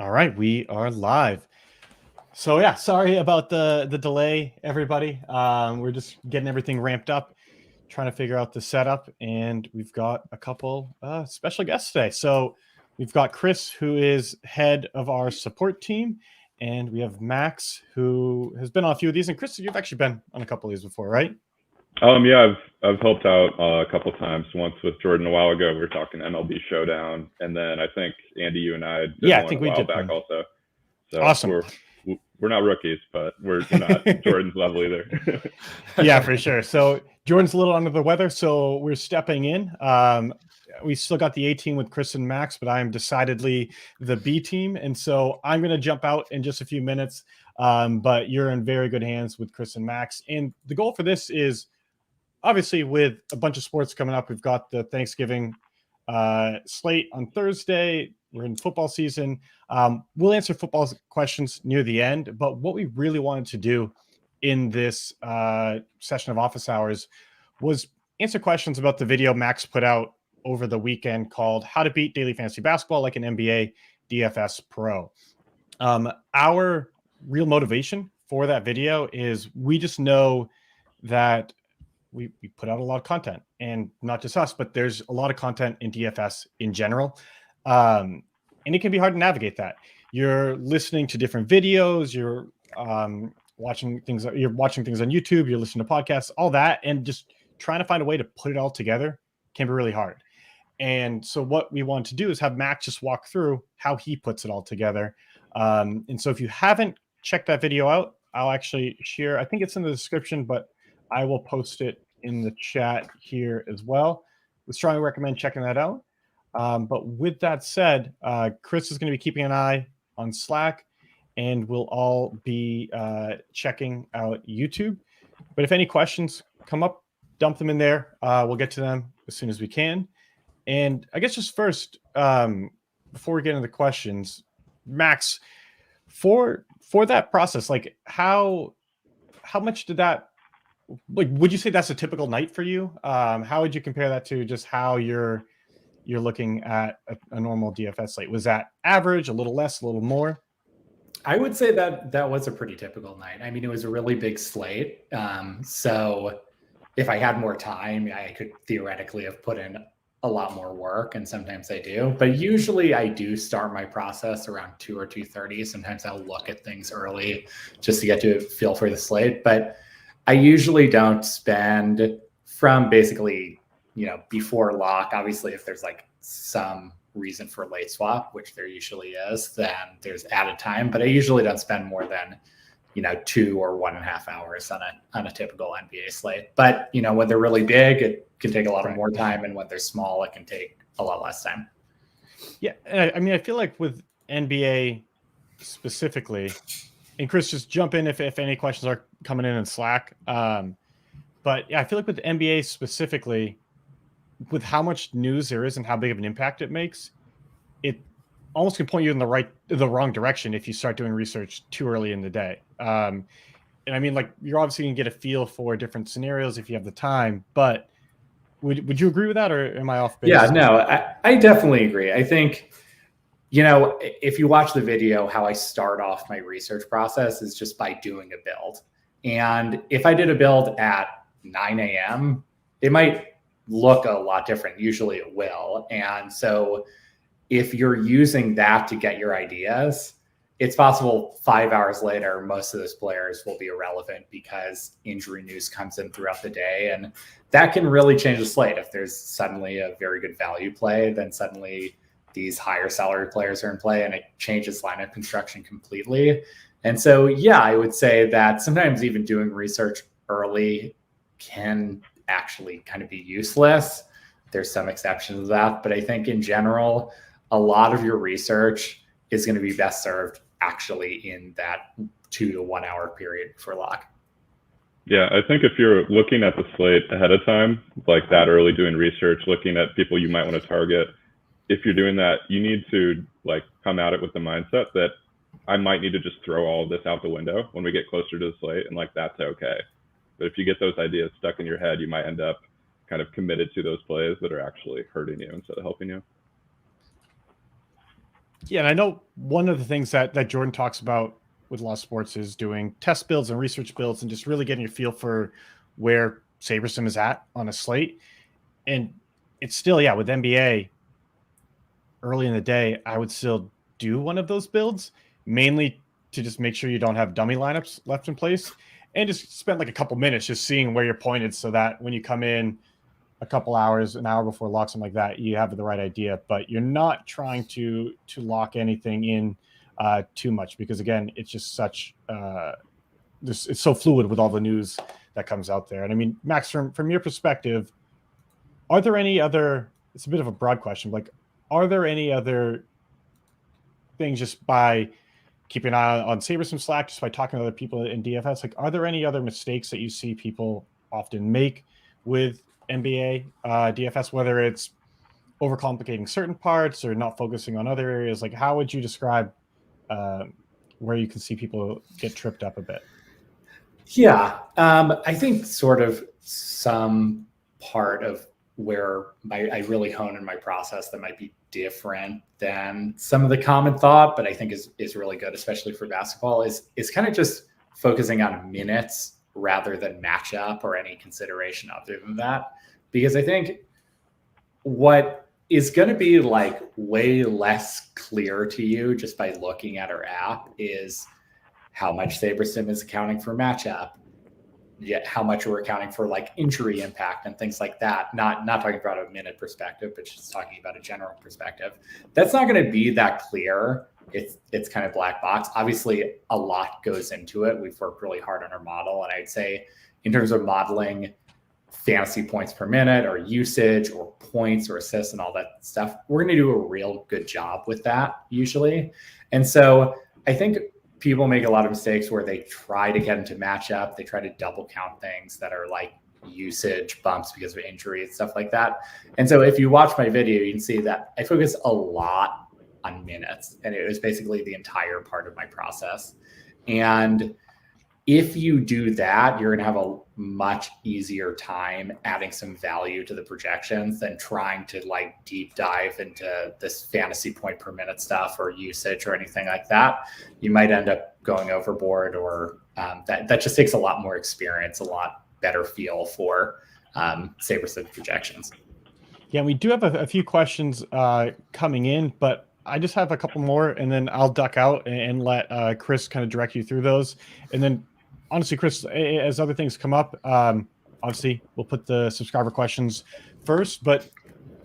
All right, we are live. So yeah, sorry about the delay, everybody. We're just getting everything ramped up, trying to figure out the setup, and we've got a couple special guests today. So we've got Chris, who is head of our support team, and we have Max, who has been on a few of these. And Chris, you've actually been on a couple of these before, right? Yeah, I've helped out a couple times. Once with Jordan a while ago, we were talking MLB Showdown, and then I think Andy, you and I did Yeah, I one a think we while did back one. also. So Awesome. we're not rookies, but we're not Jordan's level either. Yeah, for sure. So Jordan's a little under the weather, so we're stepping in. We still got the A team with Chris and Max, but I am decidedly the B team. And so I'm going to jump out in just a few minutes. But you're in very good hands with Chris and Max. And the goal for this is obviously with a bunch of sports coming up. We've got the Thanksgiving slate on Thursday. We're in football season. We'll answer football questions near the end. But what we really wanted to do in this session of office hours was answer questions about the video Max put out over the weekend called How to Beat Daily Fantasy Basketball Like an NBA DFS Pro. Our real motivation for that video is we just know that we put out a lot of content, and not just us, but there's a lot of content in DFS in general. And it can be hard to navigate that. You're listening to different videos, you're watching things on YouTube, you're listening to podcasts, all that, and just trying to find a way to put it all together can be really hard. And so what we want to do is have Max just walk through how he puts it all together. And so if you haven't checked that video out, I'll actually share, I think it's in the description, but I will post it in the chat here as well. We strongly recommend checking that out. But with that said, Chris is going to be keeping an eye on Slack, and we'll all be checking out YouTube. But if any questions come up, dump them in there. We'll get to them as soon as we can. And I guess just first, before we get into the questions, Max, for that process, like how much did that, like, would you say that's a typical night for you? How would you compare that to just how you're looking at a normal DFS slate? Was that average, a little less, a little more? I would say that was a pretty typical night. I mean, it was a really big slate. So if I had more time, I could theoretically have put in a lot more work, and sometimes I do. But usually I do start my process around 2 or 2:30. Sometimes I'll look at things early just to get to a feel for the slate. But I usually don't spend from basically, before lock. Obviously, if there's like some reason for late swap, which there usually is, then there's added time. But I usually don't spend more than 2 or 1.5 hours on a typical NBA slate. But when they're really big, it can take a lot of more time, and when they're small, it can take a lot less time. Yeah, I mean, I feel like with NBA specifically, and Chris, just jump in if any questions are coming in Slack. But yeah, I feel like with NBA specifically, with how much news there is and how big of an impact it makes, it almost can point you in the wrong direction if you start doing research too early in the day. And I mean, like, you're obviously gonna get a feel for different scenarios if you have the time, but would you agree with that, or am I off base? Yeah, no, I definitely agree. I think, if you watch the video, how I start off my research process is just by doing a build. And if I did a build at 9 a.m., it might look a lot different. Usually it will. And so if you're using that to get your ideas, it's possible 5 hours later, most of those players will be irrelevant because injury news comes in throughout the day. And that can really change the slate. If there's suddenly a very good value play, then suddenly these higher salary players are in play, and it changes lineup construction completely. And so, yeah, I would say that sometimes even doing research early can actually kind of be useless. There's some exceptions to that, but I think in general, a lot of your research is going to be best served actually in that 2 to 1 hour period for lock. Yeah, I think if you're looking at the slate ahead of time, like that early doing research, looking at people you might want to target, if you're doing that, you need to like come at it with the mindset that I might need to just throw all of this out the window when we get closer to the slate, and like that's okay. But if you get those ideas stuck in your head, you might end up kind of committed to those plays that are actually hurting you instead of helping you. Yeah, and I know one of the things that Jordan talks about with a lot of sports is doing test builds and research builds and just really getting a feel for where SaberSim is at on a slate. And it's still, yeah, with NBA early in the day, I would still do one of those builds, mainly to just make sure you don't have dummy lineups left in place and just spend like a couple minutes just seeing where you're pointed so that when you come in a couple hours, an hour before lock, something like that, you have the right idea, but you're not trying to lock anything in too much because again, it's just such it's so fluid with all the news that comes out there. And I mean, Max, from your perspective, are there any other? It's a bit of a broad question. Like, are there any other things just by keeping an eye on SaberSim Slack, just by talking to other people in DFS? Like, are there any other mistakes that you see people often make with NBA DFS, whether it's overcomplicating certain parts or not focusing on other areas? Like, how would you describe where you can see people get tripped up a bit? Yeah, I think sort of some part of where I really hone in my process that might be different than some of the common thought, but I think is really good, especially for basketball, is kind of just focusing on minutes rather than matchup or any consideration other than that. Because I think what is going to be like way less clear to you just by looking at our app is how much SaberSim is accounting for matchup, yet how much we're accounting for like injury impact and things like that. Not talking about a minute perspective, but just talking about a general perspective. That's not going to be that clear. It's kind of black box. Obviously, a lot goes into it. We've worked really hard on our model, and I'd say in terms of modeling fantasy points per minute or usage or points or assists and all that stuff, we're going to do a real good job with that usually. And so I think people make a lot of mistakes where they try to get into matchup. They try to double count things that are like usage bumps because of injury and stuff like that. And so if you watch my video, you can see that I focus a lot on minutes, and it was basically the entire part of my process. And if you do that, you're going to have a much easier time adding some value to the projections than trying to like deep dive into this fantasy point per minute stuff or usage or anything like that. You might end up going overboard, or that just takes a lot more experience, a lot better feel for SaberSim projections. Yeah, we do have a few questions coming in, but I just have a couple more, and then I'll duck out and let Chris kind of direct you through those. And then, honestly, Chris, as other things come up, obviously, we'll put the subscriber questions first. But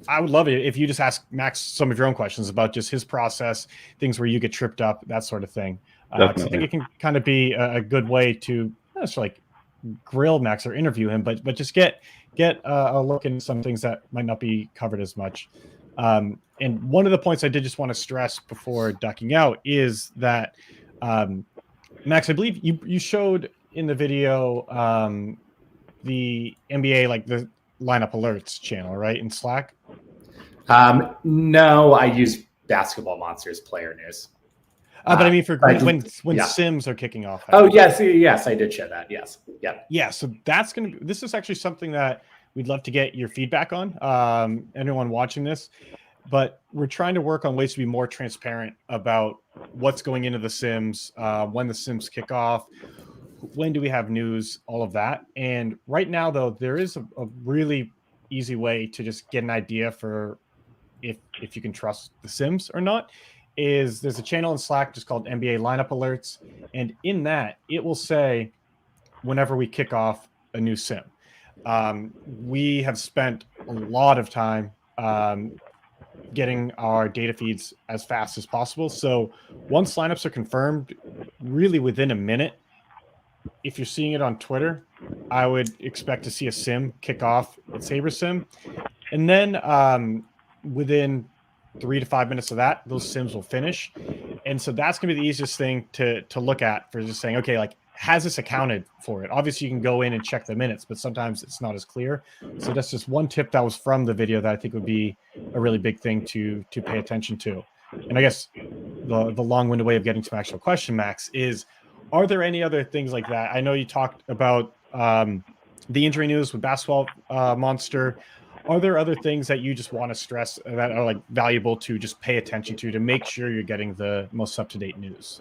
I would love it if you just ask Max some of your own questions about just his process, things where you get tripped up, that sort of thing. I think it can kind of be a good way to not necessarily like grill Max or interview him, but just get a look into some things that might not be covered as much. And one of the points I did just want to stress before ducking out is that, Max, I believe you showed in the video the NBA, like the lineup alerts channel, right, in Slack? No, I use Basketball Monsters player news. But I mean, for when Sims are kicking off. Oh, yes, I did show that. Yes. Yep. Yeah. So this is actually something that we'd love to get your feedback on, anyone watching this. But we're trying to work on ways to be more transparent about what's going into the Sims, when the Sims kick off, when do we have news, all of that. And right now, though, there is a really easy way to just get an idea for if you can trust the Sims or not. There's a channel in Slack just called NBA lineup alerts. And in that, it will say whenever we kick off a new Sim. We have spent a lot of time getting our data feeds as fast as possible. So once lineups are confirmed, really within a minute, if you're seeing it on Twitter, I would expect to see a Sim kick off at SaberSim. And then within 3 to 5 minutes of that, those Sims will finish. And so that's going to be the easiest thing to look at for just saying, okay, like, has this accounted for it? Obviously, you can go in and check the minutes, but sometimes it's not as clear. So that's just one tip that was from the video that I think would be a really big thing to pay attention to. And I guess the long-winded way of getting to my actual question, Max, is are there any other things like that? I know you talked about the injury news with Basketball Monster. Are there other things that you just want to stress that are like valuable to just pay attention to make sure you're getting the most up-to-date news?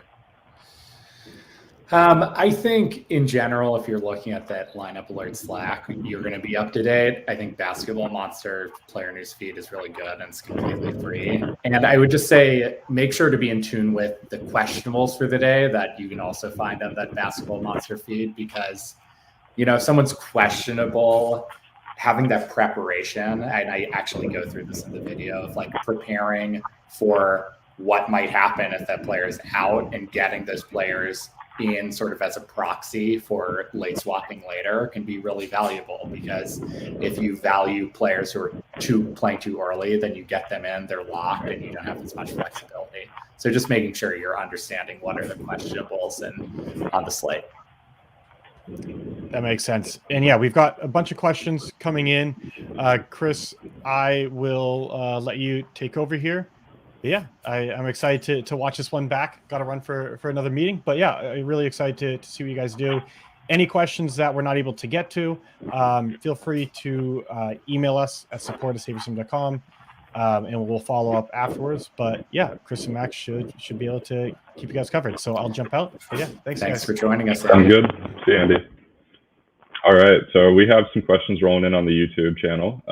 I think in general, if you're looking at that lineup alert Slack, you're going to be up to date. I think Basketball Monster player news feed is really good and it's completely free. And I would just say, make sure to be in tune with the questionables for the day that you can also find on that Basketball Monster feed, because, you know, if someone's questionable, having that preparation, and I actually go through this in the video of like preparing for what might happen if that player is out and getting those players in sort of as a proxy for late swapping later can be really valuable, because if you value players who are playing too early, then you get them in, they're locked, and you don't have as much flexibility. So just making sure you're understanding what are the questionables and on the slate. That makes sense. And yeah, we've got a bunch of questions coming in. Chris, I will let you take over here. Yeah, I'm excited to watch this one back. Got to run for another meeting, but yeah, I'm really excited to see what you guys do. Any questions that we're not able to get to, feel free to email us at support@sabersim.com, and we'll follow up afterwards. But yeah, Chris and Max should be able to keep you guys covered. So I'll jump out. But yeah, thanks guys for joining us. I'm good. See you, Andy. All right, so we have some questions rolling in on the YouTube channel.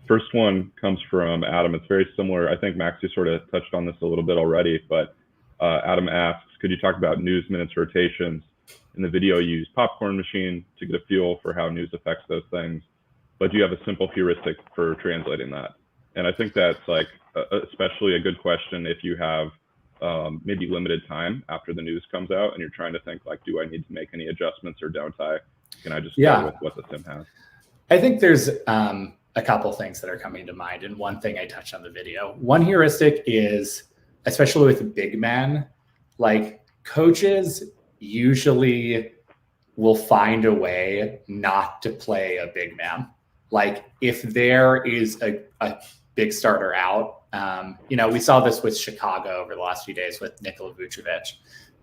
First one comes from Adam. It's very similar. I think Max, you sort of touched on this a little bit already, but Adam asks, could you talk about news minutes rotations? In the video, you use popcorn machine to get a feel for how news affects those things, but do you have a simple heuristic for translating that? And I think that's like especially a good question if you have maybe limited time after the news comes out and you're trying to think like, do I need to make any adjustments or don't I? Can I just go with what the sim has? I think there's a couple things that are coming to mind. And one thing I touched on the video, one heuristic is, especially with big men, like coaches usually will find a way not to play a big man. Like if there is a big starter out, you know, we saw this with Chicago over the last few days with Nikola Vucevic.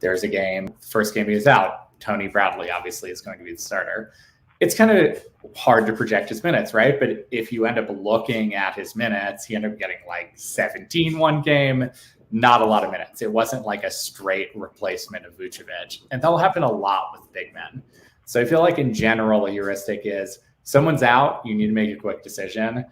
There's a game, first game he was out, Tony Bradley obviously is going to be the starter. It's kind of hard to project his minutes, right? But if you end up looking at his minutes, he ended up getting like 17 one game, not a lot of minutes. It wasn't like a straight replacement of Vucevic. And that'll happen a lot with big men. So I feel like in general, a heuristic is someone's out, you need to make a quick decision.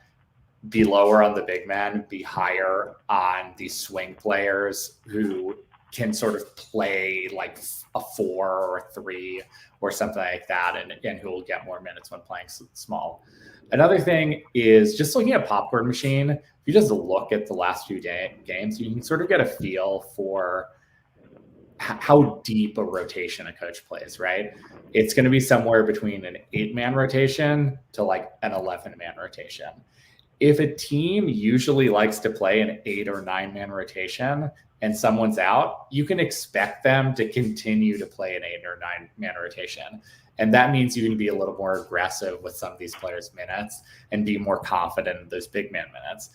Be lower on the big men, be higher on the swing players who can sort of play like a 4 or a 3 or something like that, and who will get more minutes when playing small. Another thing is just looking at popcorn machine. If you just look at the last few games, you can sort of get a feel for how deep a rotation a coach plays, right? It's going to be somewhere between an 8-man rotation to like an 11-man rotation. If a team usually likes to play an 8 or 9-man rotation and someone's out, you can expect them to continue to play an 8 or 9-man rotation. And that means you can be a little more aggressive with some of these players' minutes and be more confident in those big man minutes.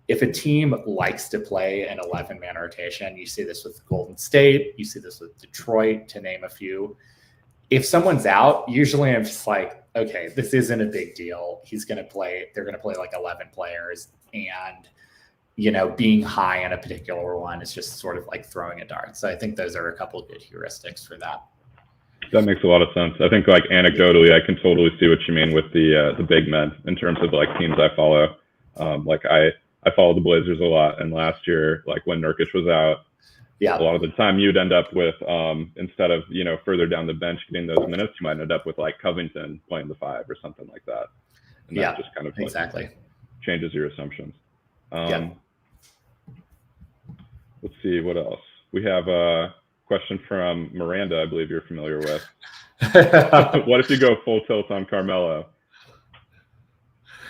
If a team likes to play an 11-man rotation, you see this with Golden State, you see this with Detroit, to name a few. If someone's out, usually I'm just like, okay, this isn't a big deal. They're going to play like 11 players, and you know, being high on a particular one is just sort of like throwing a dart. So I think those are a couple of good heuristics for that. That makes a lot of sense. I think like anecdotally, I can totally see what you mean with the big men in terms of like teams I follow. Like I follow the Blazers a lot, and last year, like when Nurkic was out, a lot of the time you'd end up with instead of, you know, further down the bench getting those minutes, you might end up with like Covington playing the 5 or something like that. And that just kind of exactly changes your assumptions. Let's see what else. We have a question from Miranda, I believe you're familiar with. What if you go full tilt on Carmelo?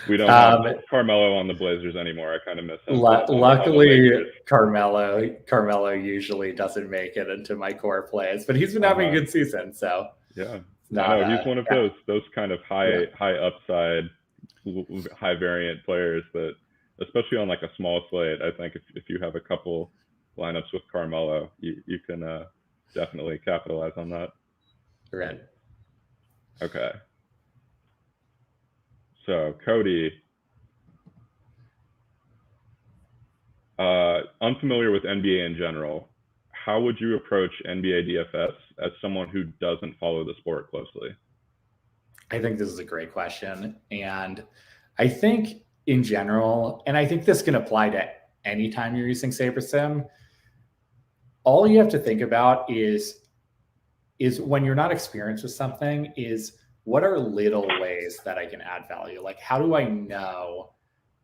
We don't have Carmelo on the Blazers anymore. I kind of miss him. Luckily, Carmelo usually doesn't make it into my core plays, but he's been having a good season. So yeah, he's one of those kind of high upside, high variant players that, especially on like a small slate, I think if you have a couple lineups with Carmelo, you can definitely capitalize on that. Right. Okay. So Cody unfamiliar with NBA in general, how would you approach NBA DFS as someone who doesn't follow the sport closely? I think this is a great question. And I think in general, and I think this can apply to any time you're using SaberSim, all you have to think about is when you're not experienced with something, is what are little ways that I can add value? Like, how do I know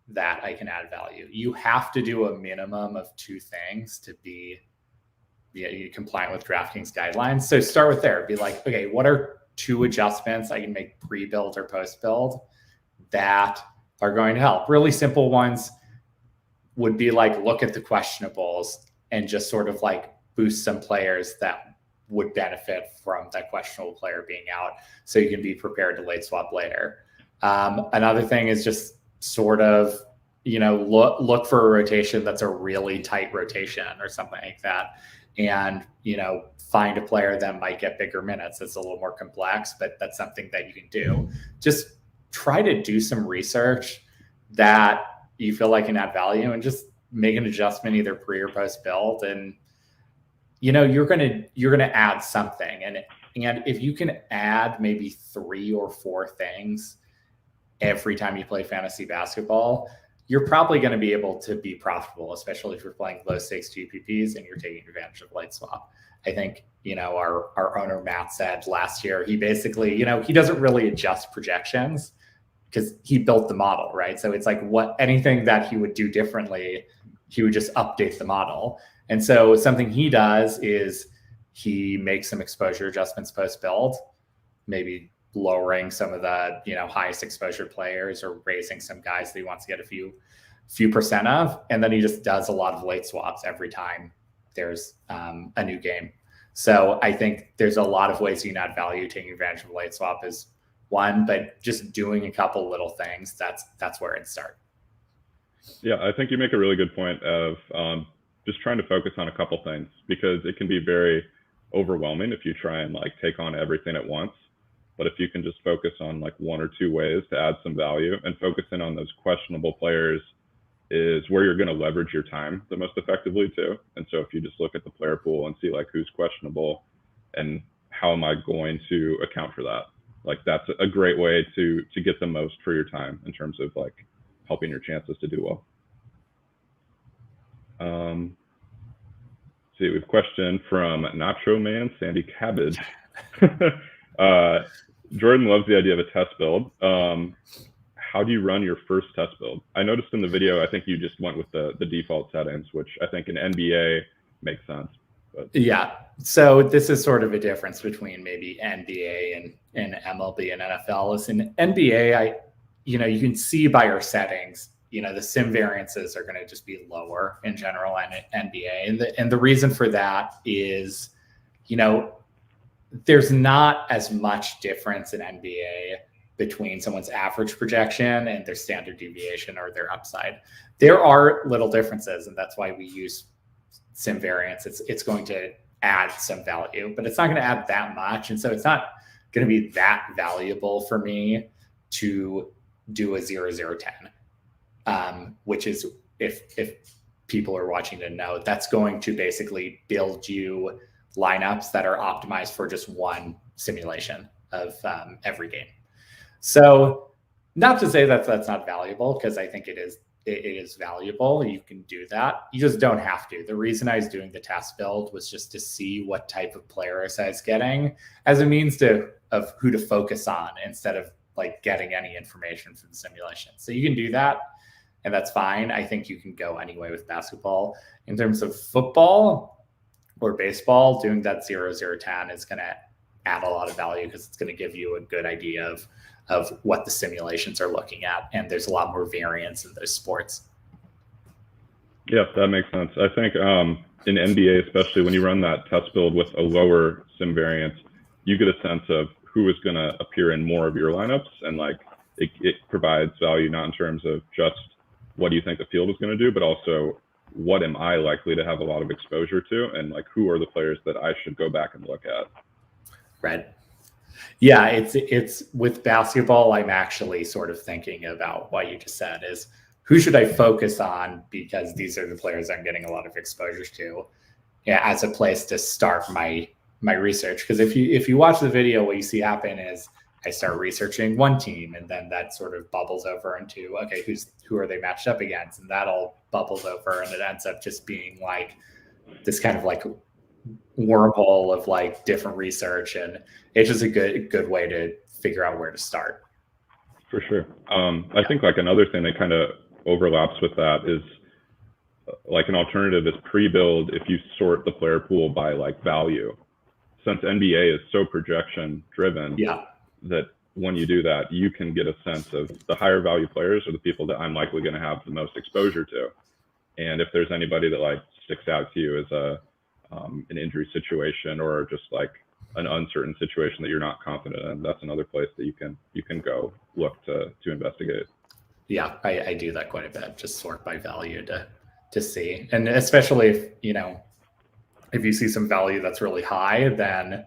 that I can add value? You have to do a minimum of 2 things to be compliant with DraftKings guidelines. So start with there. Be like, okay, what are 2 adjustments I can make pre-build or post-build that are going to help? Really simple ones would be like, look at the questionables and just sort of like boost some players that would benefit from that questionable player being out, so you can be prepared to late swap later. Another thing is just sort of, look for a rotation that's a really tight rotation or something like that. And, find a player that might get bigger minutes. It's a little more complex, but that's something that you can do. Just try to do some research that you feel like can add value, and just make an adjustment either pre or post build. And, you're going to add something. And if you can add maybe 3 or 4 things every time you play fantasy basketball, you're probably going to be able to be profitable, especially if you're playing low stakes GPPs and you're taking advantage of late swap. I think, our owner, Matt, said last year, he basically, he doesn't really adjust projections because he built the model, right? So it's like anything that he would do differently, he would just update the model. And so something he does is he makes some exposure adjustments post build, maybe lowering some of the highest exposure players or raising some guys that he wants to get a few percent of, and then he just does a lot of late swaps every time there's a new game. So I think there's a lot of ways you can add value. Taking advantage of late swap is one, but just doing a couple little things, that's where it starts. Yeah, I think you make a really good point of just trying to focus on a couple things, because it can be very overwhelming if you try and take on everything at once. But if you can just focus on 1 or 2 ways to add some value, and focusing on those questionable players is where you're going to leverage your time the most effectively too. And so if you just look at the player pool and see who's questionable and how am I going to account for that, that's a great way to get the most for your time in terms of helping your chances to do well. See, we have a question from Nacho Man, Sandy Cabbage. Jordan loves the idea of a test build. How do you run your first test build? I noticed in the video, I think you just went with the default settings, which I think in NBA makes sense. But yeah, so this is sort of a difference between maybe NBA and MLB and NFL. Is in NBA, you can see by your settings, the sim variances are going to just be lower in general and NBA. And the reason for that is, there's not as much difference in NBA between someone's average projection and their standard deviation or their upside. There are little differences, and that's why we use sim variance. It's going to add some value, but it's not going to add that much. And so it's not going to be that valuable for me to do a 0-0-10, which is, if people are watching to know, that's going to basically build you lineups that are optimized for just one simulation of every game. So not to say that that's not valuable, because I think it is valuable. You can do that. You just don't have to. The reason I was doing the test build was just to see what type of player I was getting as a means of who to focus on, instead of getting any information from the simulation. So you can do that, and that's fine. I think you can go anyway with basketball. In terms of football or baseball, doing that 0-0-10 is going to add a lot of value, because it's going to give you a good idea of what the simulations are looking at. And there's a lot more variance in those sports. Yeah, that makes sense. I think in NBA, especially when you run that test build with a lower sim variance, you get a sense of who is going to appear in more of your lineups. And it provides value, not in terms of just what do you think the field is going to do, but also what am I likely to have a lot of exposure to, and who are the players that I should go back and look at. Right. Yeah, it's with basketball, I'm actually sort of thinking about what you just said, is who should I focus on because these are the players I'm getting a lot of exposure to, as a place to start my research. Because if you watch the video, what you see happen is I start researching one team, and then that sort of bubbles over into, okay, who are they matched up against, and that all bubbles over, and it ends up just being like this kind of like wormhole of like different research, and it's just a good way to figure out where to start. For sure. I think like another thing that kind of overlaps with that is like an alternative is pre-build if you sort the player pool by like value. Since NBA is so projection driven, that when you do that, you can get a sense of the higher value players are the people that I'm likely going to have the most exposure to. And if there's anybody that like sticks out to you as an injury situation or just like an uncertain situation that you're not confident in, that's another place that you can go look to investigate. Yeah, I do that quite a bit. Just sort by value to see, and especially if you see some value that's really high, then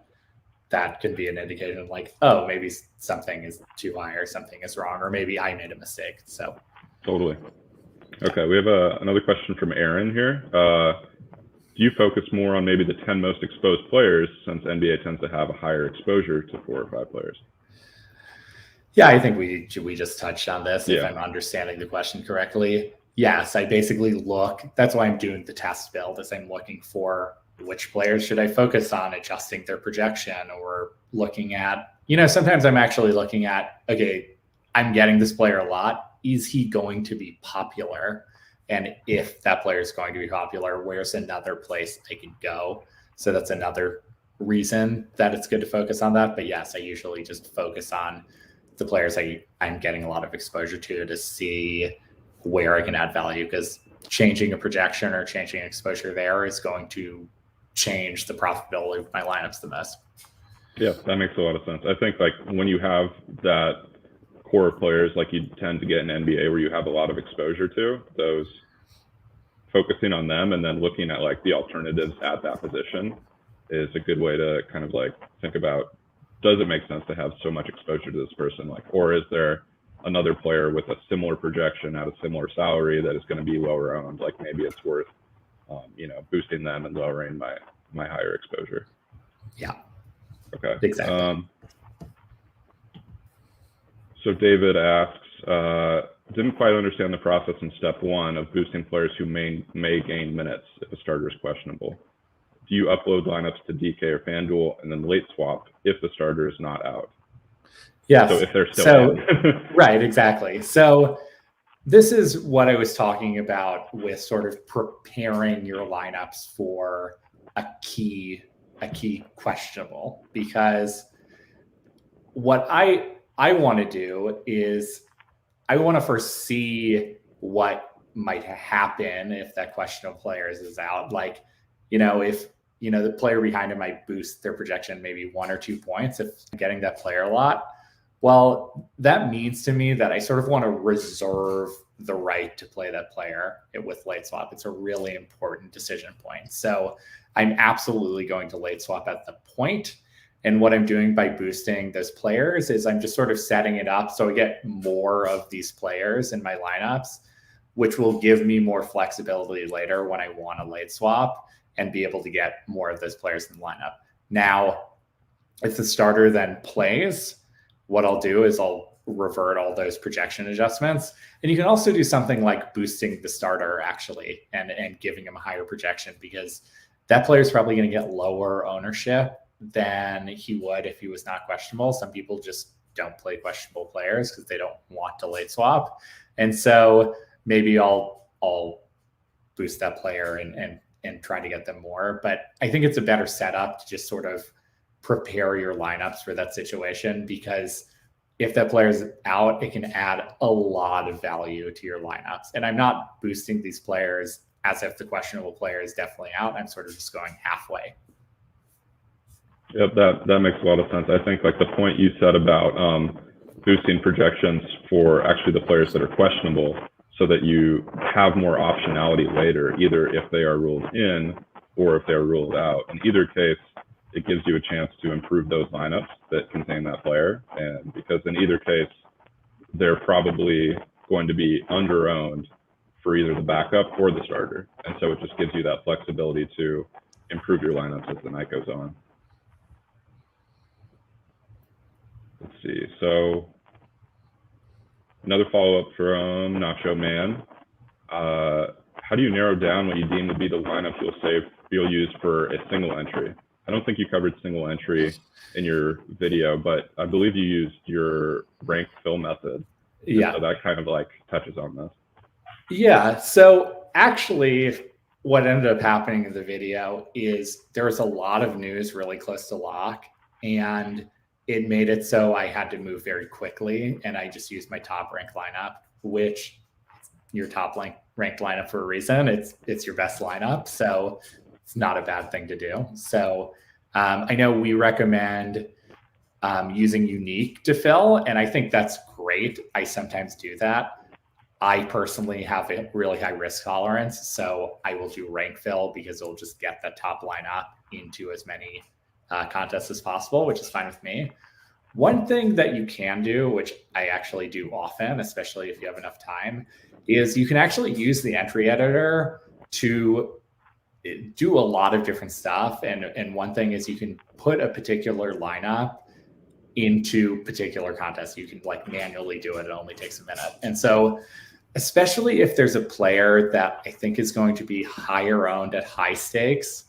that can be an indication like, oh, maybe something is too high or something is wrong, or maybe I made a mistake. So totally. Okay, we have another question from Aaron here. Do you focus more on maybe the 10 most exposed players, since NBA tends to have a higher exposure to 4 or 5 players? Yeah, I think we just touched on this. If I'm understanding the question correctly. Yes, I basically look, that's why I'm doing the test build, is I'm looking for which players should I focus on, adjusting their projection, or looking at, sometimes I'm actually looking at, okay, I'm getting this player a lot. Is he going to be popular? And if that player is going to be popular, where's another place I can go? So that's another reason that it's good to focus on that. But yes, I usually just focus on the players I'm getting a lot of exposure to see where I can add value, because changing a projection or changing exposure there is going to change the profitability of my lineups the most. Yeah, that makes a lot of sense. I think like when you have that core of players like you tend to get in NBA where you have a lot of exposure to, those focusing on them and then looking at like the alternatives at that position is a good way to kind of like think about, does it make sense to have so much exposure to this person? Like, or is there another player with a similar projection at a similar salary that is going to be lower owned? Like maybe it's worth, boosting them and lowering my higher exposure. Yeah. Okay. Exactly. So David asks, didn't quite understand the process in step 1 of boosting players who may gain minutes if a starter is questionable. Do you upload lineups to DK or FanDuel and then late swap if the starter is not out? Yes. So if they're still in. Right, exactly. So this is what I was talking about with sort of preparing your lineups for a key questionable, because what I want to do is I want to first see what might happen if that questionable player is out. Like, if the player behind him might boost their projection maybe 1 or 2 points if I'm getting that player a lot. Well, that means to me that I sort of want to reserve the right to play that player with late swap. It's a really important decision point. So I'm absolutely going to late swap at the point. And what I'm doing by boosting those players is I'm just sort of setting it up so I get more of these players in my lineups, which will give me more flexibility later when I want to late swap and be able to get more of those players in the lineup. Now, if the starter then plays, what I'll do is I'll revert all those projection adjustments. And you can also do something like boosting the starter actually and giving him a higher projection, because that player is probably going to get lower ownership than he would if he was not questionable. Some people just don't play questionable players because they don't want to late swap. And so maybe I'll boost that player and try to get them more. But I think it's a better setup to just sort of prepare your lineups for that situation, because if that player is out, it can add a lot of value to your lineups. And I'm not boosting these players as if the questionable player is definitely out. I'm sort of just going halfway. Yep, that makes a lot of sense. I think like the point you said about boosting projections for actually the players that are questionable, so that you have more optionality later, either if they are ruled in or if they're ruled out. In either case, it gives you a chance to improve those lineups that contain that player. And because in either case, they're probably going to be under-owned for either the backup or the starter. And so it just gives you that flexibility to improve your lineups as the night goes on. Let's see. So another follow-up from Nacho Man. How do you narrow down what you deem to be the lineup you'll use for a single entry? I don't think you covered single entry in your video, but I believe you used your rank fill method. Yeah. So that kind of like touches on this. Yeah. So actually, what ended up happening in the video is there was a lot of news really close to lock, and it made it so I had to move very quickly, and I just used my top rank lineup, which your top ranked lineup for a reason. It's your best lineup, so it's not a bad thing to do. So I know we recommend using unique to fill, and I think that's great. I sometimes do that. I personally have a really high risk tolerance, so I will do rank fill because it'll just get the top lineup into as many contests as possible, which is fine with me. One thing that you can do, which I actually do often, especially if you have enough time, is you can actually use the entry editor to do a lot of different stuff. And one thing is you can put a particular lineup into particular contests. You can like manually do it. It only takes a minute. And so especially if there's a player that I think is going to be higher owned at high stakes,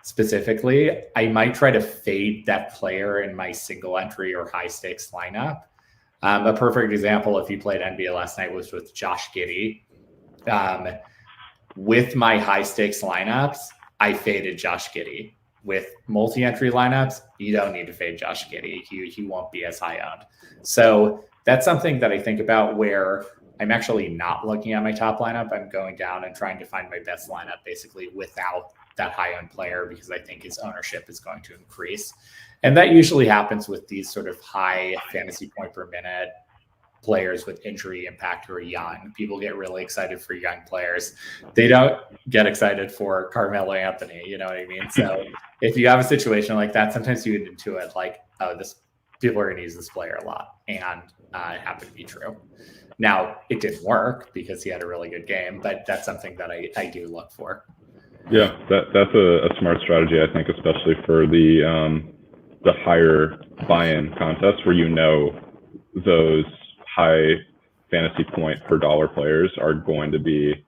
specifically, I might try to fade that player in my single entry or high stakes lineup. A perfect example, if you played NBA last night, was with Josh Giddey. With my high stakes lineups, I faded Josh Giddey. With multi-entry lineups, you don't need to fade Josh Giddey. He won't be as high owned. So that's something that I think about where I'm actually not looking at my top lineup. I'm going down and trying to find my best lineup basically without that high owned player, because I think his ownership is going to increase. And that usually happens with these sort of high fantasy point per minute players with injury impact who are young. People get really excited for young players. They don't get excited for Carmelo Anthony, you know what I mean? So if you have a situation like that, sometimes you get intuit like, oh, people are going to use this player a lot. And it happened to be true. Now, it didn't work because he had a really good game, but that's something that I do look for. Yeah, that's a smart strategy, I think, especially for the higher buy-in contests where you know those high fantasy point per dollar players are going to be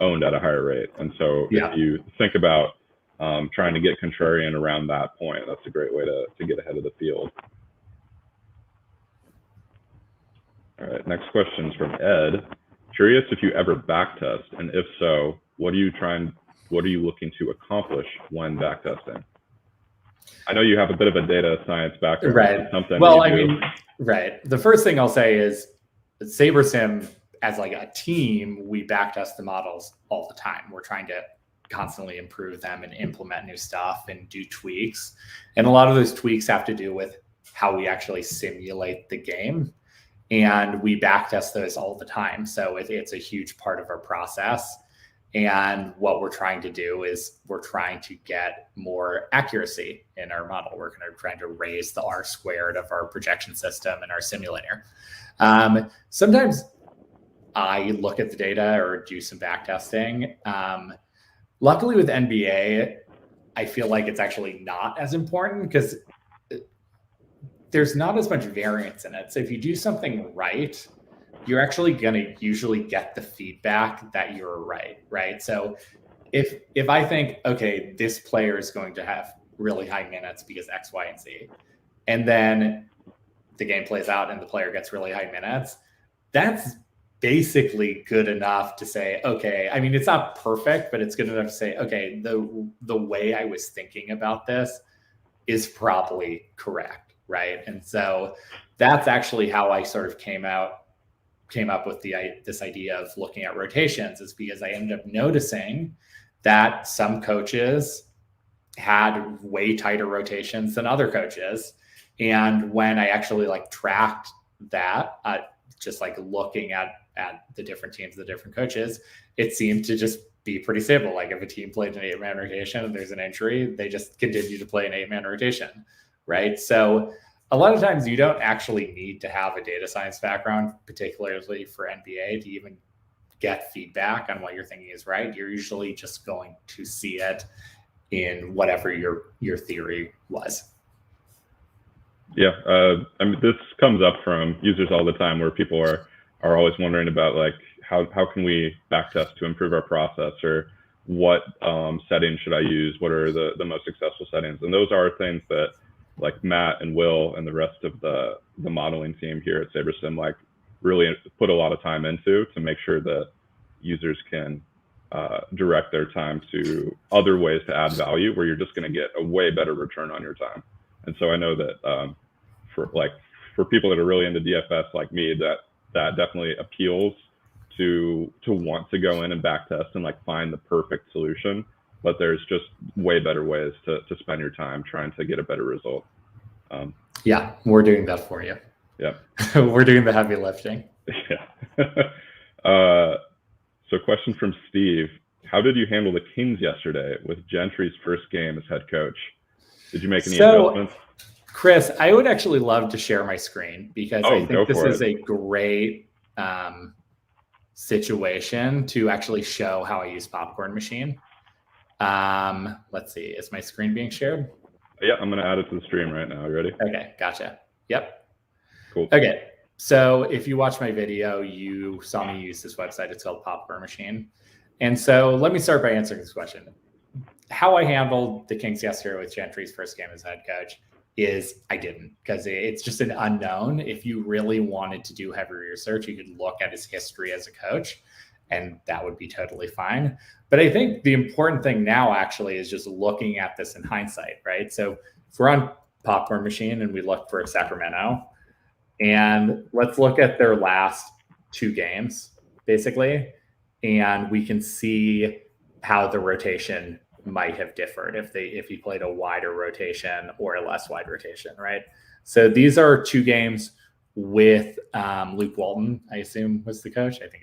owned at a higher rate. And so if you think about trying to get contrarian around that point, that's a great way to get ahead of the field. All right, next question is from Ed. Curious if you ever backtest, and if so, what are you looking to accomplish when backtesting? I know you have a bit of a data science background. Right. Something well, I mean, right. The first thing I'll say is SaberSim, as like a team, we backtest the models all the time. We're trying to constantly improve them and implement new stuff and do tweaks. And a lot of those tweaks have to do with how we actually simulate the game. And we backtest those all the time. So it's a huge part of our process. And what we're trying to do is we're trying to get more accuracy in our model. We're trying to raise the R squared of our projection system and our simulator. Sometimes I look at the data or do some backtesting. Luckily with NBA, I feel like it's actually not as important because there's not as much variance in it. So if you do something right, you're actually going to usually get the feedback that you're right? So if I think, okay, this player is going to have really high minutes because X, Y, and Z, and then the game plays out and the player gets really high minutes, that's basically good enough to say, okay, I mean, it's not perfect, but it's good enough to say, okay, the way I was thinking about this is probably correct, right? And so that's actually how I sort of came up with this idea of looking at rotations, is because I ended up noticing that some coaches had way tighter rotations than other coaches. And when I actually like tracked that, just like looking at the different teams, the different coaches, it seemed to just be pretty stable. Like if a team played an 8-man rotation and there's an injury, they just continue to play an 8-man rotation, right? So a lot of times you don't actually need to have a data science background, particularly for NBA, to even get feedback on what you're thinking is right. You're usually just going to see it in whatever your theory was. Yeah, I mean, this comes up from users all the time, where people are always wondering about like how can we backtest to improve our process, or what settings should I use? What are the most successful settings? And those are things that like Matt and Will and the rest of the modeling team here at SaberSim like really put a lot of time into, to make sure that users can direct their time to other ways to add value, where you're just going to get a way better return on your time. And so I know that for people that are really into DFS like me, that definitely appeals to want to go in and backtest and like find the perfect solution. But there's just way better ways to spend your time trying to get a better result. Yeah, we're doing that for you. Yeah. We're doing the heavy lifting. Yeah. So question from Steve: how did you handle the Kings yesterday with Gentry's first game as head coach? Did you make any adjustments? Chris, I would actually love to share my screen, because I think this is a great situation to actually show how I use Popcorn Machine. Let's see, is my screen being shared? Yeah, I'm going to add it to the stream right now. You ready? Okay, gotcha. Yep. Cool. Okay, so if you watch my video, you saw me use this website. It's called Popcorn Machine. And so let me start by answering this question. How I handled the Kings yesterday with Gentry's first game as head coach is I didn't, because it's just an unknown. If you really wanted to do heavy research, you could look at his history as a coach, and that would be totally fine. But I think the important thing now actually is just looking at this in hindsight, right? So if we're on Popcorn Machine and we look for Sacramento, and let's look at their last 2 games, basically, and we can see how the rotation might have differed if he played a wider rotation or a less wide rotation, right? So these are 2 games with Luke Walton, I assume was the coach. I think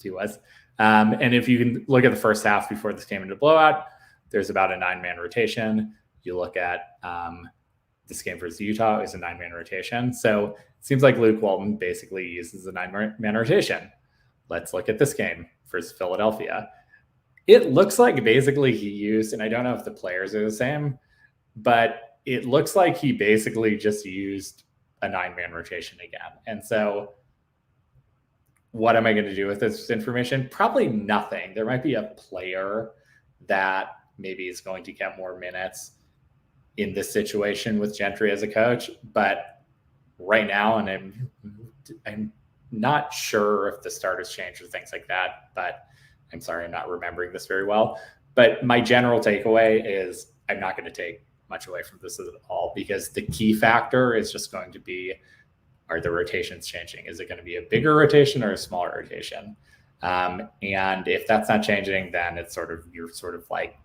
he was. And if you can look at the first half before this came into blowout, there's about a 9-man rotation. You look at this game versus Utah, it was a 9-man rotation. So it seems like Luke Walton basically uses a 9-man rotation. Let's look at this game versus Philadelphia. It looks like basically he used, and I don't know if the players are the same, but it looks like he basically just used a 9-man rotation again. And so what am I going to do with this information? Probably nothing. There might be a player that maybe is going to get more minutes in this situation with Gentry as a coach, but right now, and I'm not sure if the starters change or things like that, but I'm sorry, I'm not remembering this very well. But my general takeaway is I'm not going to take much away from this at all, because the key factor is just going to be, are the rotations changing? Is it going to be a bigger rotation or a smaller rotation? And if that's not changing, then it's you're sort of like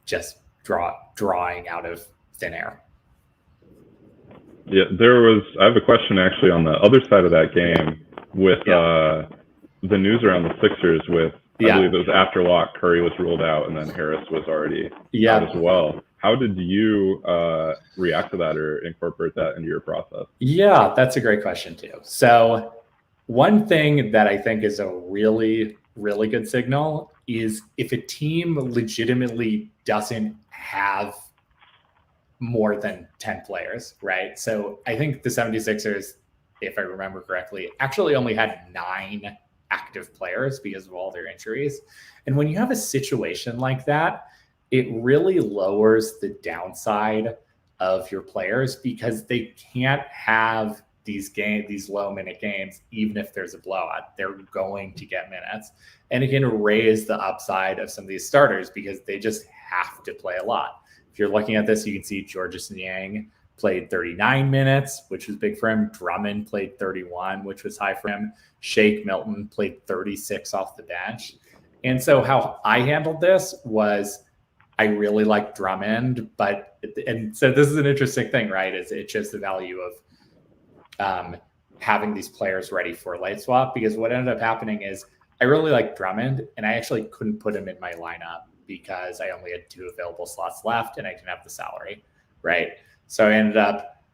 just drawing out of thin air. Yeah, I have a question actually on the other side of that game with the news around the Sixers with, I believe it was after lock, Curry was ruled out, and then Harris was already out as well. How did you react to that or incorporate that into your process? Yeah, that's a great question too. So one thing that I think is a really, really good signal is if a team legitimately doesn't have more than 10 players, right? So I think the 76ers, if I remember correctly, actually only had 9 active players because of all their injuries. And when you have a situation like that, it really lowers the downside of your players, because they can't have these low minute games, even if there's a blowout. They're going to get minutes. And it can raise the upside of some of these starters because they just have to play a lot. If you're looking at this, you can see Georges Niang played 39 minutes, which was big for him. Drummond played 31, which was high for him. Shake Milton played 36 off the bench. And so how I handled this was I really like Drummond, and so this is an interesting thing, right? It shows the value of having these players ready for a late swap, because what ended up happening is I really like Drummond, and I actually couldn't put him in my lineup because I only had 2 available slots left and I didn't have the salary, right? So I ended up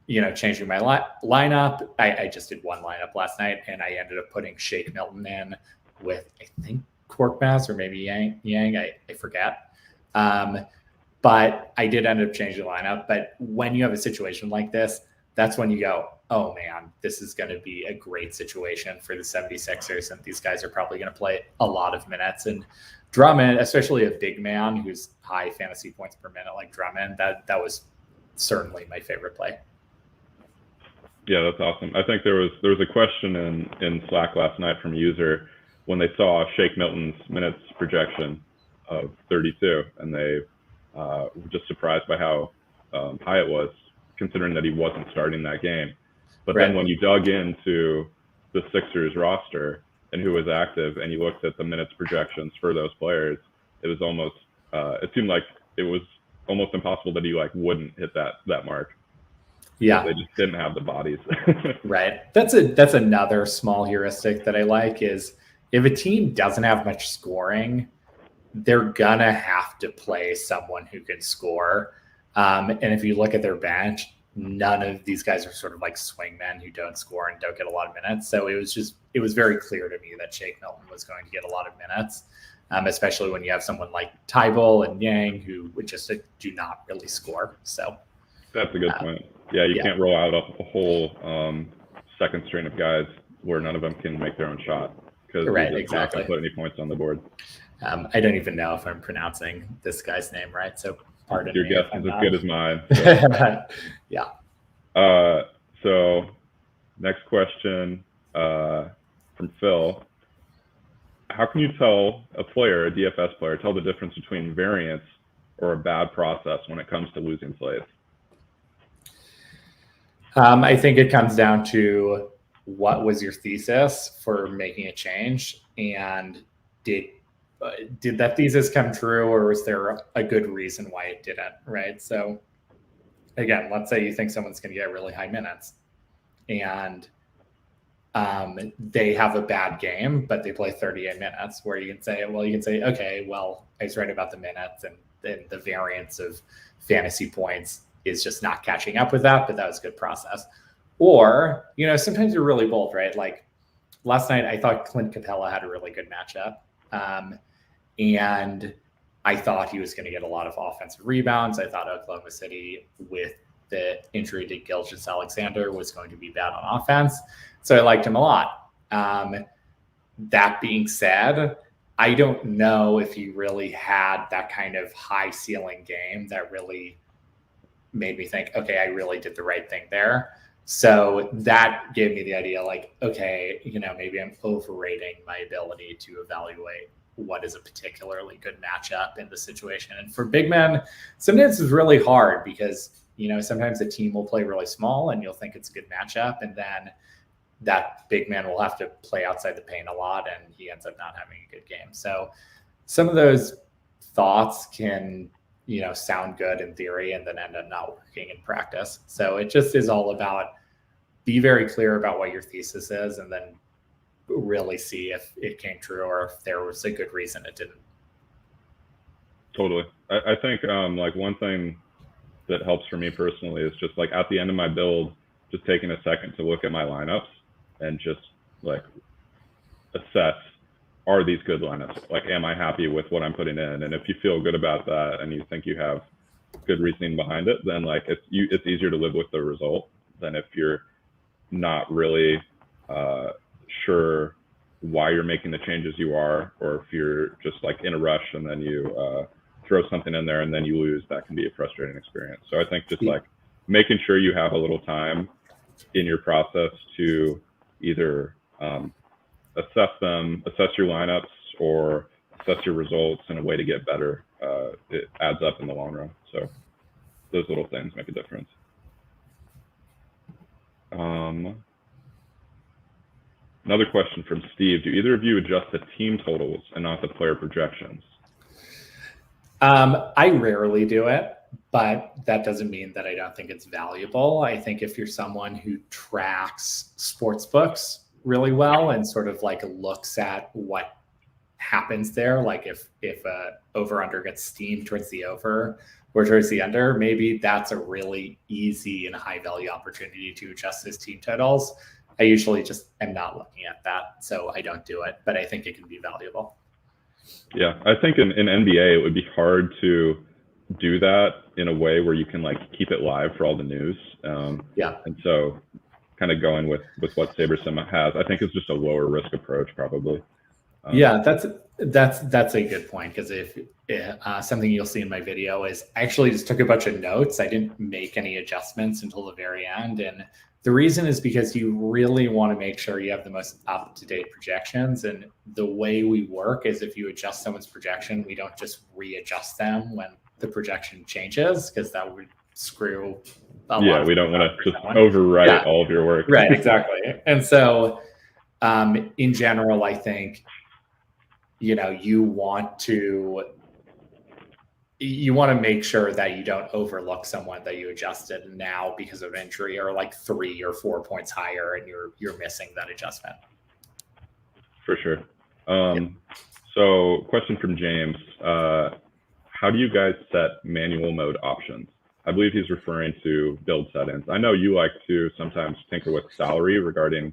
changing my lineup. I just did one lineup last night, and I ended up putting Shake Milton in with, I think, Korkmaz or maybe Yang. I forget. But I did end up changing the lineup. But when you have a situation like this, that's when you go, oh man, this is going to be a great situation for the 76ers. And these guys are probably going to play a lot of minutes. And Drummond, especially a big man who's high fantasy points per minute like Drummond, that was certainly my favorite play. Yeah, that's awesome. I think there was a question in Slack last night from a user when they saw Shake Milton's minutes projection of 32, and they were just surprised by how high it was, considering that he wasn't starting that game. But then when you dug into the Sixers roster and who was active, and you looked at the minutes projections for those players, it was almost it seemed like it was almost impossible that he wouldn't hit that mark. Yeah, they just didn't have the bodies. Right. That's another small heuristic that I like is if a team doesn't have much scoring, they're gonna have to play someone who can score. And if you look at their bench, none of these guys are sort of like swingmen who don't score and don't get a lot of minutes. So it was very clear to me that Shake Milton was going to get a lot of minutes, especially when you have someone like Tybal and Yang who would just do not really score. So that's a good point. Yeah, you can't roll out a whole second string of guys where none of them can make their own shot because exactly not going to put any points on the board. I don't even know if I'm pronouncing this guy's name right, so pardon Your me. guess is as good as mine. So. Yeah. So next question from Phil. How can you tell a DFS player, tell the difference between variance or a bad process when it comes to losing slates? I think it comes down to what was your thesis for making a change, and did that thesis come true, or was there a good reason why it didn't, right? So again, let's say you think someone's going to get really high minutes and they have a bad game, but they play 38 minutes, where you can say, okay, well, I was right about the minutes, and then the variance of fantasy points is just not catching up with that, but that was a good process. Or, sometimes you're really bold, right? Like last night, I thought Clint Capella had a really good matchup. And I thought he was going to get a lot of offensive rebounds. I thought Oklahoma City, with the injury to Gilgeous-Alexander, was going to be bad on offense. So I liked him a lot. That being said, I don't know if he really had that kind of high ceiling game that really made me think, okay, I really did the right thing there. So that gave me the idea, okay, maybe I'm overrating my ability to evaluate what is a particularly good matchup in the situation. And for big men, sometimes it's really hard because, sometimes a team will play really small and you'll think it's a good matchup. And then that big man will have to play outside the paint a lot and he ends up not having a good game. So some of those thoughts can, sound good in theory and then end up not working in practice. So it just is all about be very clear about what your thesis is and then really see if it came true or if there was a good reason it didn't. Totally. I think one thing that helps for me personally is just at the end of my build, just taking a second to look at my lineups and just assess, are these good lineups? Am I happy with what I'm putting in? And if you feel good about that and you think you have good reasoning behind it, then it's easier to live with the result than if you're not really sure why you're making the changes you are, or if you're just in a rush and then you throw something in there and then you lose. That can be a frustrating experience. So I think just making sure you have a little time in your process to either assess your lineups or assess your results in a way to get better, it adds up in the long run. So those little things make a difference. Another question from Steve. Do either of you adjust the team totals and not the player projections? I rarely do it, but that doesn't mean that I don't think it's valuable. I think if you're someone who tracks sports books really well and sort of looks at what happens there, if a over under gets steamed towards the over, or towards the under, maybe that's a really easy and high value opportunity to adjust his team totals. I usually just am not looking at that, so I don't do it, but I think it can be valuable. Yeah, I think in NBA, it would be hard to do that in a way where you can like keep it live for all the news. Yeah. And so kind of going with what SaberSim has, I think is just a lower risk approach probably. Yeah, that's a good point, because if something you'll see in my video is I actually just took a bunch of notes. I didn't make any adjustments until the very end. And the reason is because you really want to make sure you have the most up-to-date projections. And the way we work is if you adjust someone's projection, we don't just readjust them when the projection changes, because that would screw a lot. We don't want to just overwrite all of your work. Right, exactly. And so in general, I think, you want to make sure that you don't overlook someone that you adjusted now because of injury, or like 3 or 4 points higher, and you're missing that adjustment. For sure. So question from James, how do you guys set manual mode options? I believe he's referring to build settings. I know you like to sometimes tinker with salary regarding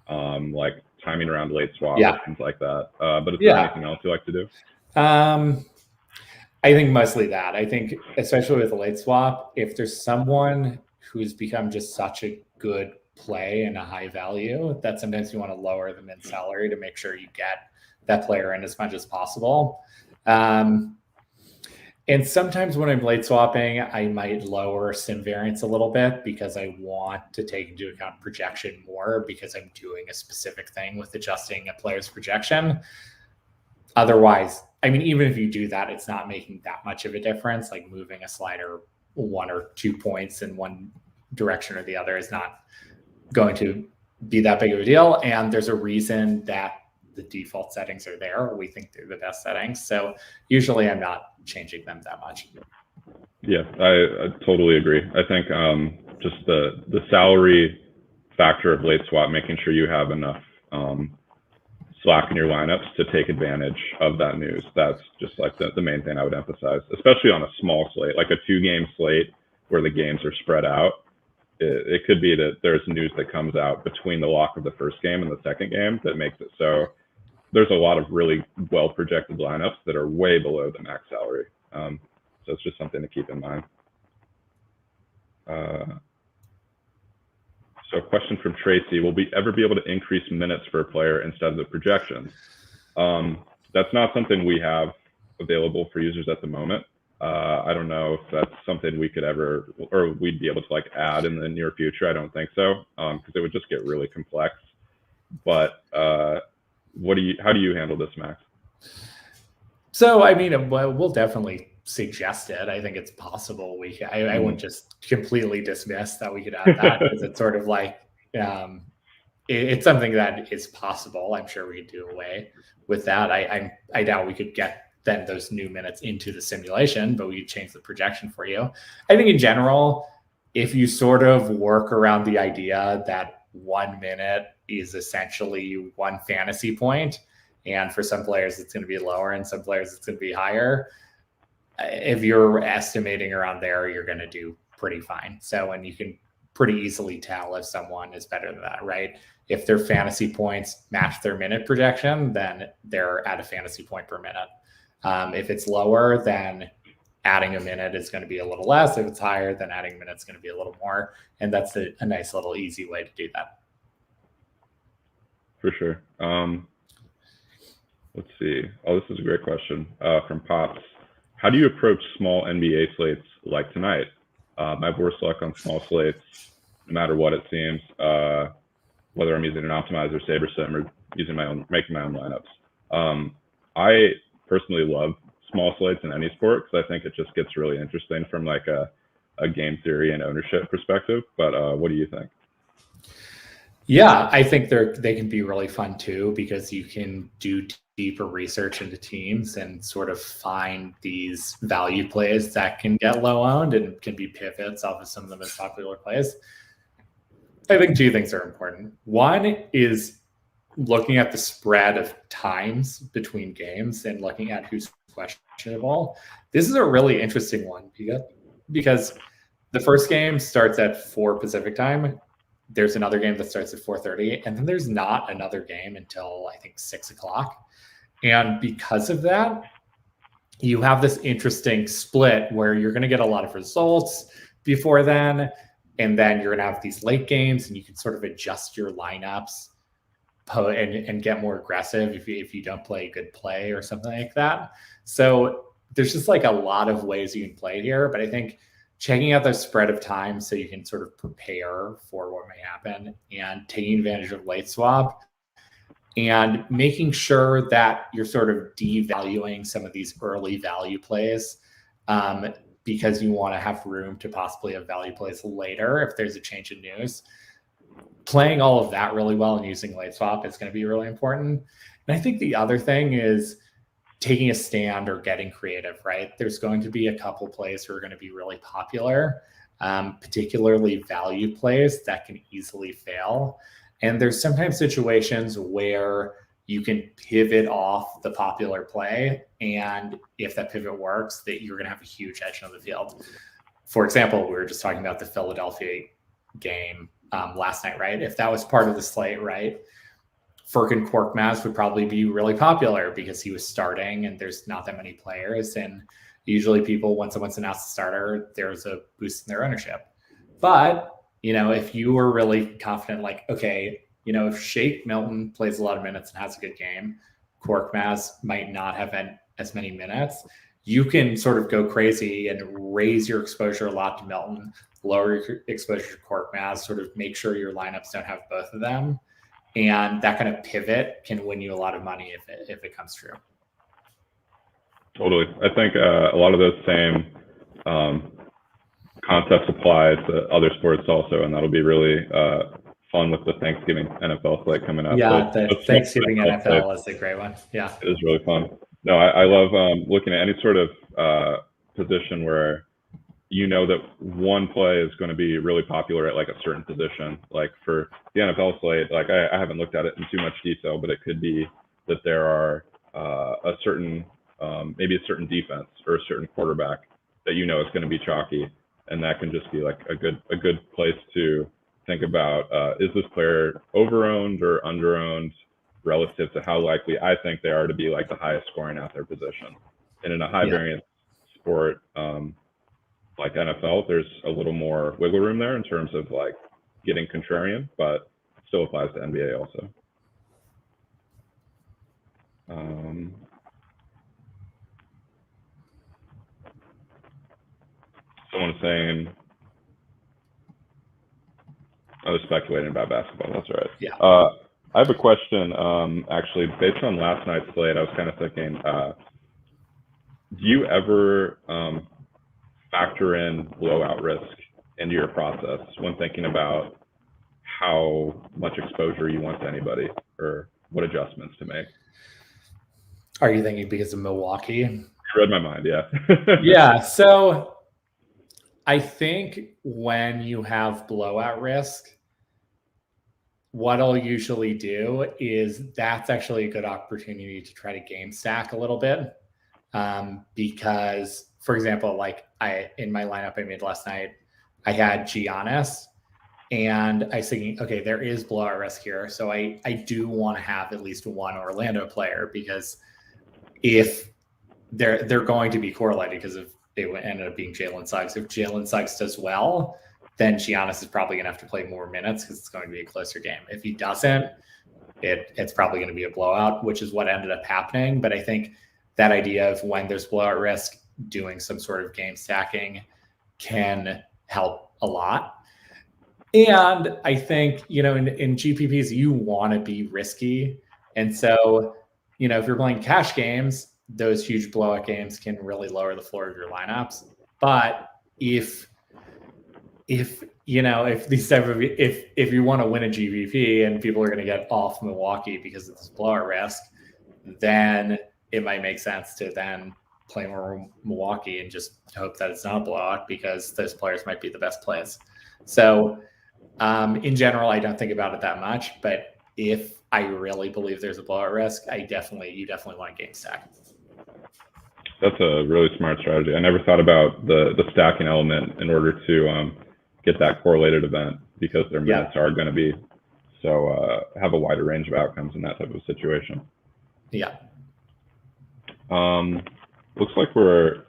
like timing around late swap, things like that. But is there anything else you like to do? I think mostly that. I think especially with a late swap, if there's someone who's become just such a good play and a high value, that sometimes you want to lower them in salary to make sure you get that player in as much as possible. And sometimes when I'm late swapping, I might lower sim variance a little bit because I want to take into account projection more, because I'm doing a specific thing with adjusting a player's projection. Otherwise, I mean, even if you do that, it's not making that much of a difference. Like moving a slider 1 or 2 points in one direction or the other is not going to be that big of a deal. And there's a reason that the default settings are there. We think they're the best settings. So usually I'm not changing them that much. Yeah, I totally agree. I think just the salary factor of late swap, making sure you have enough slack in your lineups to take advantage of that news. That's just like the main thing I would emphasize, especially on a small slate, like a 2-game slate where the games are spread out. It could be that there's news that comes out between the lock of the first game and the second game that makes it so there's a lot of really well projected lineups that are way below the max salary. So it's just something to keep in mind. So a question from Tracy, will we ever be able to increase minutes for a player instead of the projections? That's not something we have available for users at the moment. I don't know if that's something we could ever, or we'd be able to like add in the near future. I don't think so, because it would just get really complex. But how do you handle this, Max? So, I mean, we'll definitely suggest it. I think it's possible. I wouldn't just completely dismiss that we could add that, because it's sort of like, it's something that is possible. I'm sure we could do away with that. I doubt we could get then those new minutes into the simulation, but we could change the projection for you. I think in general, if you sort of work around the idea that 1 minute is essentially 1 fantasy point, and for some players it's going to be lower and some players it's going to be higher, if you're estimating around there, you're going to do pretty fine. So, and you can pretty easily tell if someone is better than that, right? If their fantasy points match their minute projection, then they're at a fantasy point per minute. If it's lower, then adding a minute is going to be a little less. If it's higher, then adding a minute is going to be a little more. And that's a nice little easy way to do that. For sure. Let's see. Oh, this is a great question from Pops. How do you approach small NBA slates like tonight? I have worse luck on small slates, no matter what it seems, whether I'm using an optimizer, SaberSim, or making my own lineups. I personally love small slates in any sport because I think it just gets really interesting from like a game theory and ownership perspective. But what do you think? Yeah, I think they can be really fun too, because you can do deeper research into teams and sort of find these value plays that can get low owned and can be pivots off of some of the most popular plays. I think 2 things are important. One is looking at the spread of times between games and looking at who's questionable. This is a really interesting one because the first game starts at 4 Pacific time. There's another game that starts at 4:30, and then there's not another game until I think 6 o'clock. And because of that, you have this interesting split where you're going to get a lot of results before then, and then you're going to have these late games, and you can sort of adjust your lineups and get more aggressive if you don't play a good play or something like that. So there's just like a lot of ways you can play here, but I think checking out the spread of time so you can sort of prepare for what may happen and taking advantage of late swap and making sure that you're sort of devaluing some of these early value plays because you want to have room to possibly have value plays later if there's a change in news. Playing all of that really well and using late swap is going to be really important. And I think the other thing is taking a stand or getting creative, right? There's going to be a couple plays who are going to be really popular, particularly value plays that can easily fail. And there's sometimes situations where you can pivot off the popular play. And if that pivot works, that you're going to have a huge edge on the field. For example, we were just talking about the Philadelphia game last night, right? If that was part of the slate, right? Furkan Korkmaz would probably be really popular because he was starting and there's not that many players. And usually people, when someone's announced a starter, there's a boost in their ownership. But, if you were really confident, like, okay, if Shake Milton plays a lot of minutes and has a good game, Korkmaz might not have as many minutes. You can sort of go crazy and raise your exposure a lot to Milton, lower your exposure to Korkmaz, sort of make sure your lineups don't have both of them. And that kind of pivot can win you a lot of money if it comes true. Totally. I think a lot of those same concepts apply to other sports also, and that'll be really fun with the Thanksgiving NFL slate coming up. Yeah, the Thanksgiving NFL is a great one. Yeah, it is really fun. No, I love looking at any sort of position where that one play is going to be really popular at like a certain position. Like for the NFL slate, like I haven't looked at it in too much detail, but it could be that there are a certain maybe a certain defense or a certain quarterback that is going to be chalky, and that can just be like a good place to think about is this player over-owned or under-owned relative to how likely I think they are to be like the highest scoring at their position. And in a high variance sport like NFL, there's a little more wiggle room there in terms of like getting contrarian, but still applies to NBA also. Someone's saying, I was speculating about basketball. That's right. Yeah. I have a question, actually, based on last night's slate. I was kind of thinking, do you ever factor in blowout risk into your process when thinking about how much exposure you want to anybody or what adjustments to make? Are you thinking because of Milwaukee? You read my mind, yeah. Yeah, so I think when you have blowout risk, what I'll usually do is that's actually a good opportunity to try to game stack a little bit. Because, for example, like in my lineup I made last night, I had Giannis, and I was thinking, okay, there is blowout risk here. So I do want to have at least one Orlando player, because if they're going to be correlated, because if it ended up being Jalen Suggs, if Jalen Suggs does well, then Giannis is probably going to have to play more minutes because it's going to be a closer game. If he doesn't, it's probably going to be a blowout, which is what ended up happening. But I think that idea of when there's blowout risk, doing some sort of game stacking can help a lot. And I think, in GPPs, you want to be risky. And so, if you're playing cash games, those huge blowout games can really lower the floor of your lineups. But if you want to win a GPP and people are going to get off Milwaukee because of this blowout risk, then it might make sense to then play more Milwaukee and just hope that it's not a blowout, because those players might be the best plays. So in general, I don't think about it that much, but if I really believe there's a blowout risk, you definitely want to game stack. That's a really smart strategy. I never thought about the stacking element in order to get that correlated event, because their minutes are going to be have a wider range of outcomes in that type of situation. Yeah. Looks like we're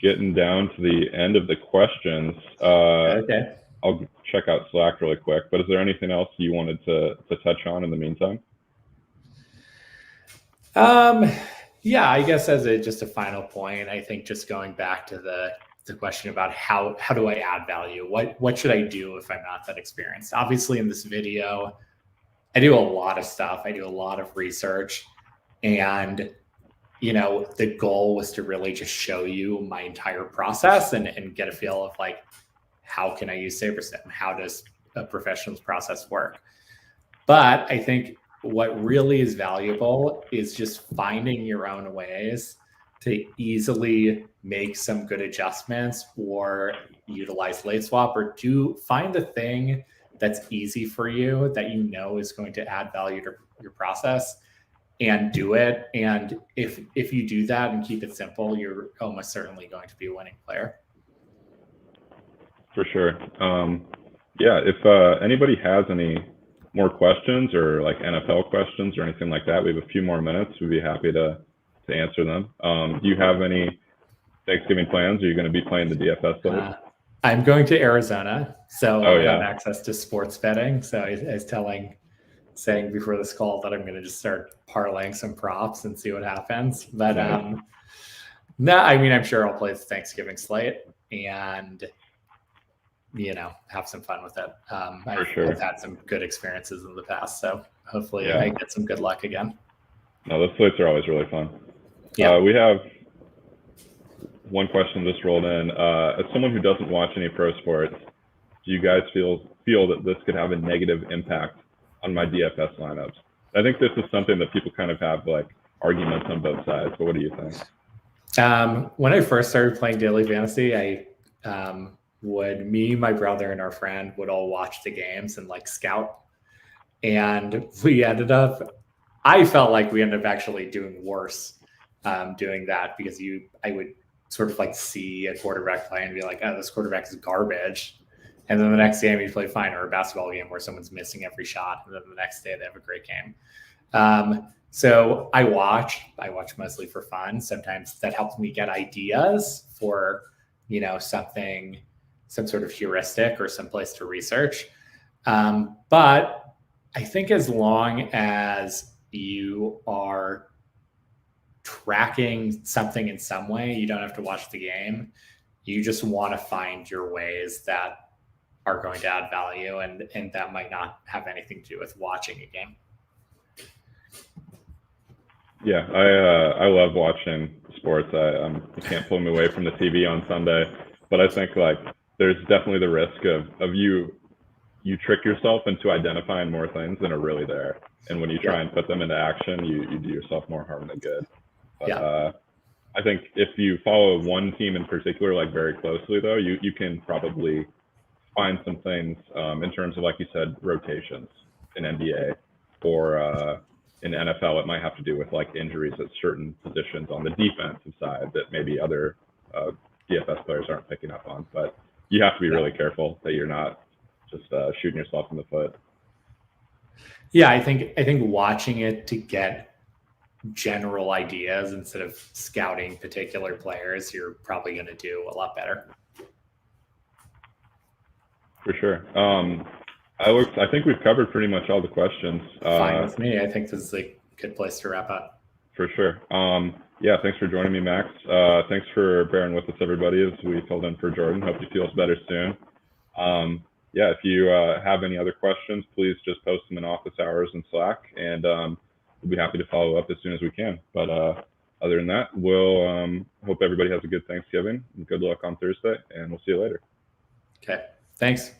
getting down to the end of the questions. Okay. I'll check out Slack really quick, but is there anything else you wanted to touch on in the meantime? Yeah, I guess as just a final point, I think just going back to the question about how do I add value? What should I do if I'm not that experienced? Obviously, in this video, I do a lot of stuff. I do a lot of research, and the goal was to really just show you my entire process and get a feel of like, how can I use SaberSim? How does a professional's process work? But I think what really is valuable is just finding your own ways to easily make some good adjustments or utilize late swap, or find the thing that's easy for you that is going to add value to your process, and do it. And if you do that and keep it simple, you're almost certainly going to be a winning player. For sure. Yeah, if anybody has any more questions, or like NFL questions or anything like that, we have a few more minutes. We'd be happy to answer them. Do you have any Thanksgiving plans? Are you going to be playing the DFS slate? I'm going to Arizona, so I have yeah. access to sports betting. So I was saying before this call that I'm going to just start parlaying some props and see what happens. But no, I mean, I'm sure I'll play the Thanksgiving slate and have some fun with it. I've had some good experiences in the past, so hopefully I get some good luck again. No, those slates are always really fun. Yeah. We have one question just rolled in. As someone who doesn't watch any pro sports, do you guys feel that this could have a negative impact on my DFS lineups? I think this is something that people kind of have like arguments on both sides, but what do you think? When I first started playing daily fantasy, me, my brother, and our friend would all watch the games and like scout. And I felt like we ended up actually doing worse doing that, because I would sort of like see a quarterback play and be like, oh, this quarterback is garbage. And then the next game you play fine, or a basketball game where someone's missing every shot. And then the next day they have a great game. So I watch mostly for fun. Sometimes that helps me get ideas for, some sort of heuristic or some place to research. But I think as long as you are tracking something in some way, you don't have to watch the game. You just want to find your ways that are going to add value, and that might not have anything to do with watching a game. Yeah, I love watching sports. You can't pull me away from the TV on Sunday, but I think like there's definitely the risk of you trick yourself into identifying more things than are really there, and when you try and put them into action, you do yourself more harm than good. But I think if you follow one team in particular like very closely, though, you can probably find some things in terms of, like you said, rotations in NBA, or in NFL, it might have to do with like injuries at certain positions on the defensive side that maybe other DFS players aren't picking up on. But you have to be really careful that you're not just shooting yourself in the foot. Yeah, I think watching it to get general ideas instead of scouting particular players, you're probably going to do a lot better. For sure. I think we've covered pretty much all the questions. Fine with me. I think this is a good place to wrap up. For sure. Yeah, thanks for joining me, Max. Thanks for bearing with us, everybody, as we filled in for Jordan. Hope he feels better soon. Yeah, if you have any other questions, please just post them in office hours in Slack, and we'll be happy to follow up as soon as we can. But other than that, we'll hope everybody has a good Thanksgiving and good luck on Thursday, and we'll see you later. Okay, thanks.